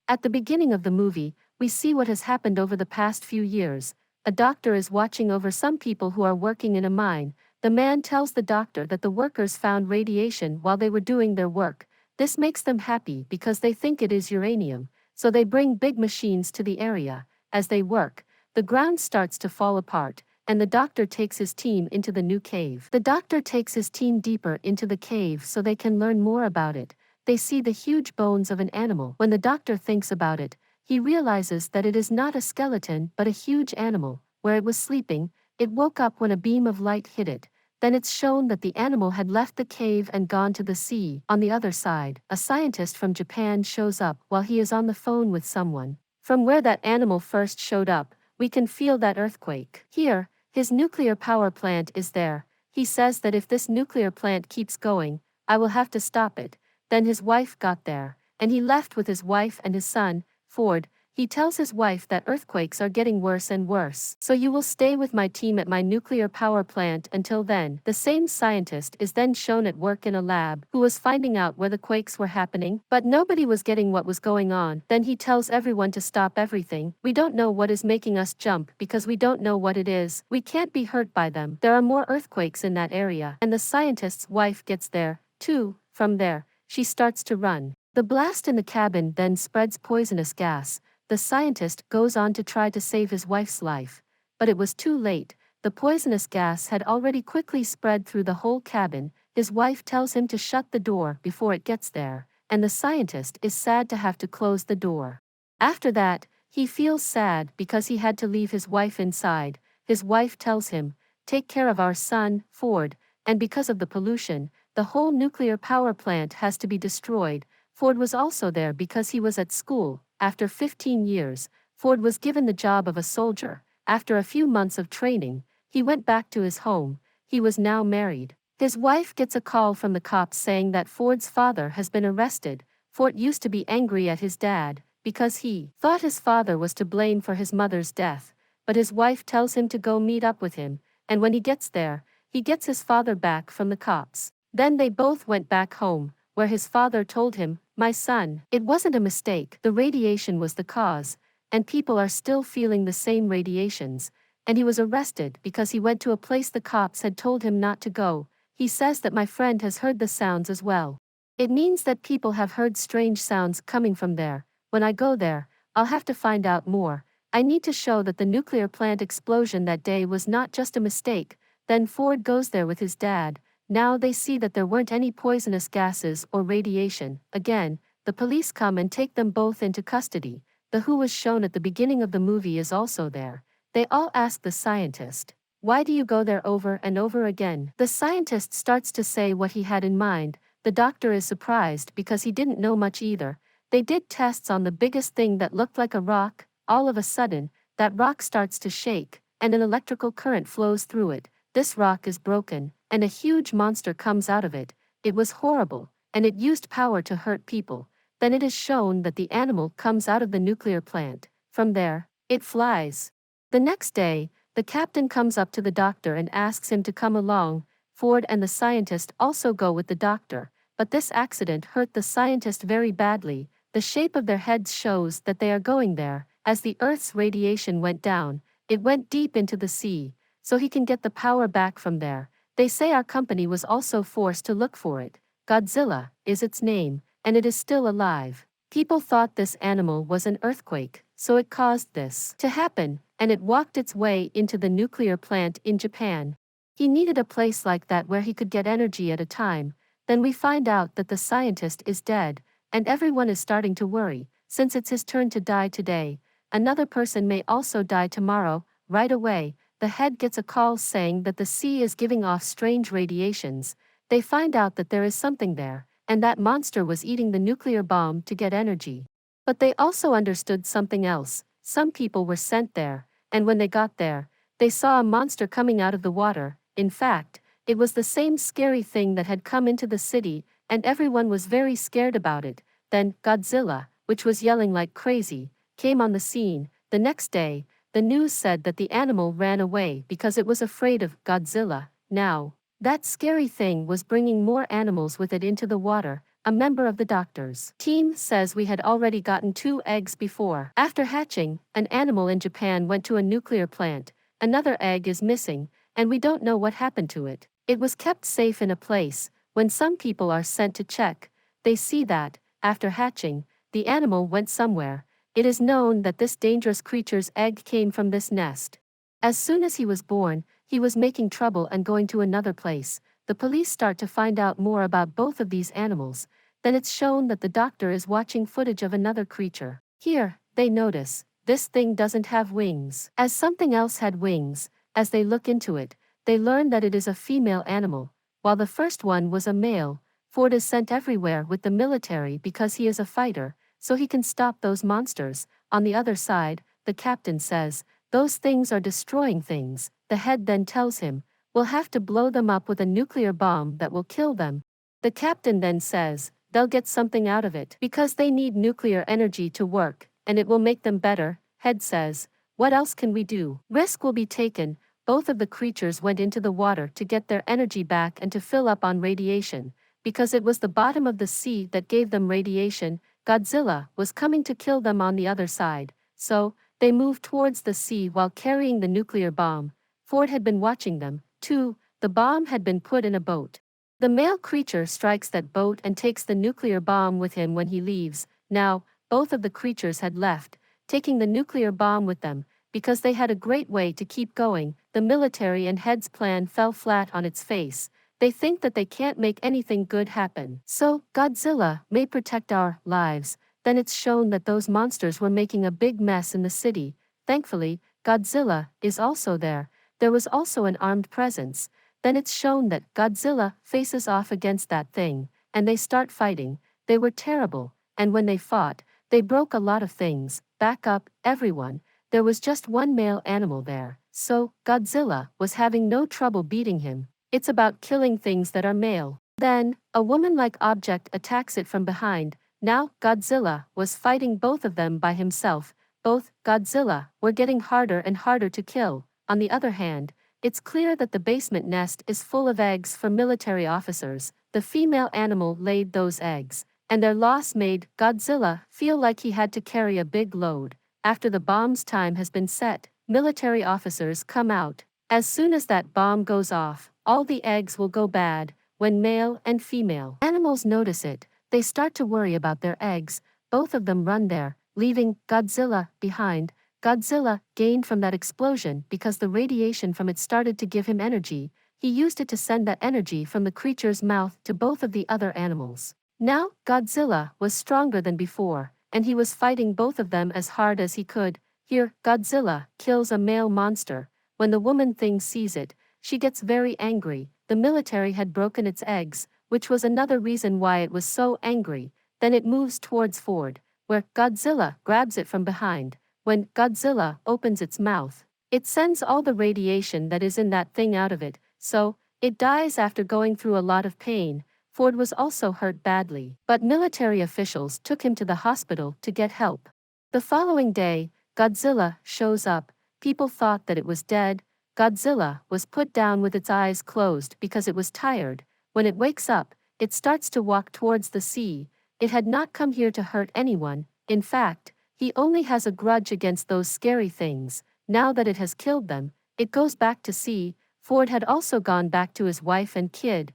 At the beginning of the movie, we see what has happened over the past few years. A doctor is watching over some people who are working in a mine. The man tells the doctor that the workers found radiation while they were doing their work. This makes them happy because they think it is uranium, so they bring big machines to the area. As they work, the ground starts to fall apart, and the doctor takes his team into the new cave. The doctor takes his team deeper into the cave so they can learn more about it. They see the huge bones of an animal. When the doctor thinks about it, he realizes that it is not a skeleton but a huge animal. Where it was sleeping, it woke up when a beam of light hit it. Then it's shown that the animal had left the cave and gone to the sea. On the other side, a scientist from Japan shows up while he is on the phone with someone. From where that animal first showed up, we can feel that earthquake. Here, his nuclear power plant is there. He says that if this nuclear plant keeps going, I will have to stop it. Then his wife got there, and he left with his wife and his son, Ford. He tells his wife that earthquakes are getting worse and worse. So you will stay with my team at my nuclear power plant until then. The same scientist is then shown at work in a lab, who was finding out where the quakes were happening, but nobody was getting what was going on. Then he tells everyone to stop everything. We don't know what is making us jump because we don't know what it is. We can't be hurt by them. There are more earthquakes in that area, and the scientist's wife gets there, too. From there, she starts to run. The blast in the cabin then spreads poisonous gas. The scientist goes on to try to save his wife's life, but it was too late. The poisonous gas had already quickly spread through the whole cabin. His wife tells him to shut the door before it gets there, and the scientist is sad to have to close the door. After that, he feels sad because he had to leave his wife inside. His wife tells him, "Take care of our son, Ford," and because of the pollution, the whole nuclear power plant has to be destroyed. Ford was also there because he was at school. After 15 years, Ford was given the job of a soldier. After a few months of training, he went back to his home. He was now married. His wife gets a call from the cops saying that Ford's father has been arrested. Ford used to be angry at his dad because he thought his father was to blame for his mother's death, but his wife tells him to go meet up with him, and when he gets there, he gets his father back from the cops. Then they both went back home, where his father told him, "My son, it wasn't a mistake. The radiation was the cause, and people are still feeling the same radiations." And he was arrested because he went to a place the cops had told him not to go. He says that my friend has heard the sounds as well. It means that people have heard strange sounds coming from there. When I go there, I'll have to find out more. I need to show that the nuclear plant explosion that day was not just a mistake. Then Ford goes there with his dad. Now they see that there weren't any poisonous gases or radiation. Again, the police come and take them both into custody. The who was shown at the beginning of the movie is also there. They all ask the scientist, "Why do you go there over and over again?" The scientist starts to say what he had in mind. The doctor is surprised because he didn't know much either. They did tests on the biggest thing that looked like a rock. All of a sudden, that rock starts to shake, and an electrical current flows through it. This rock is broken, and a huge monster comes out of it. It was horrible, and it used power to hurt people. Then it is shown that the animal comes out of the nuclear plant. From there, it flies. The next day, the captain comes up to the doctor and asks him to come along. Ford and the scientist also go with the doctor, but this accident hurt the scientist very badly. The shape of their heads shows that they are going there. As the Earth's radiation went down, it went deep into the sea, so he can get the power back from there. They say our company was also forced to look for it. Godzilla is its name, and it is still alive. People thought this animal was an earthquake, so it caused this to happen, and it walked its way into the nuclear plant in Japan. He needed a place like that where he could get energy at a time. Then we find out that the scientist is dead, and everyone is starting to worry. Since it's his turn to die today, another person may also die tomorrow. Right away, the head gets a call saying that the sea is giving off strange radiations. They find out that there is something there, and that monster was eating the nuclear bomb to get energy. But they also understood something else. Some people were sent there, and when they got there, they saw a monster coming out of the water. In fact, it was the same scary thing that had come into the city, and everyone was very scared about it. Then, Godzilla, which was yelling like crazy, came on the scene. The next day, the news said that the animal ran away because it was afraid of Godzilla. Now, that scary thing was bringing more animals with it into the water. a member of the doctor's team, says we had already gotten 2 eggs before. After hatching, an animal in Japan went to a nuclear plant. Another egg is missing, and we don't know what happened to it. It was kept safe in a place. When some people are sent to check, they see that, after hatching, the animal went somewhere. It is known that this dangerous creature's egg came from this nest. As soon as he was born, he was making trouble and going to another place. The police start to find out more about both of these animals. Then it's shown that the doctor is watching footage of another creature. Here, they notice, this thing doesn't have wings. As something else had wings, as they look into it, they learn that it is a female animal, while the first one was a male. Ford is sent everywhere with the military because he is a fighter, so he can stop those monsters. On the other side, the captain says, those things are destroying things. The head then tells him, we'll have to blow them up with a nuclear bomb that will kill them. The captain then says, they'll get something out of it because they need nuclear energy to work, and it will make them better. Head says, what else can we do? Risk will be taken. Both of the creatures went into the water to get their energy back and to fill up on radiation, because it was the bottom of the sea that gave them radiation. Godzilla was coming to kill them on the other side, so they moved towards the sea while carrying the nuclear bomb. Ford had been watching them, too. The bomb had been put in a boat. The male creature strikes that boat and takes the nuclear bomb with him when he leaves. Now, both of the creatures had left, taking the nuclear bomb with them, because they had a great way to keep going. The military and Head's plan fell flat on its face. They think that they can't make anything good happen. So, Godzilla may protect our lives. Then it's shown that those monsters were making a big mess in the city. Thankfully, Godzilla is also there. There was also an armed presence. Then it's shown that Godzilla faces off against that thing, and they start fighting. They were terrible, and when they fought, they broke a lot of things. Back up, everyone. There was just one male animal there, so Godzilla was having no trouble beating him. It's about killing things that are male. Then, a woman-like object attacks it from behind. Now, Godzilla was fighting both of them by himself. Both Godzilla were getting harder and harder to kill. On the other hand, it's clear that the basement nest is full of eggs for military officers. The female animal laid those eggs, and their loss made Godzilla feel like he had to carry a big load. After the bomb's time has been set, military officers come out. As soon as that bomb goes off, all the eggs will go bad. When male and female animals notice it, they start to worry about their eggs. Both of them run there, leaving Godzilla behind. Godzilla gained from that explosion because the radiation from it started to give him energy. He used it to send that energy from the creature's mouth to both of the other animals. Now, Godzilla was stronger than before, and he was fighting both of them as hard as he could. Here, Godzilla kills a male monster. When the woman thing sees it, she gets very angry. The military had broken its eggs, which was another reason why it was so angry. Then it moves towards Ford, where Godzilla grabs it from behind. When Godzilla opens its mouth, it sends all the radiation that is in that thing out of it, so it dies after going through a lot of pain. Ford was also hurt badly, but military officials took him to the hospital to get help. The following day, Godzilla shows up. People thought that it was dead. Godzilla was put down with its eyes closed because it was tired. When it wakes up, it starts to walk towards the sea. It had not come here to hurt anyone. In fact, he only has a grudge against those scary things. Now that it has killed them, it goes back to sea. Ford had also gone back to his wife and kid.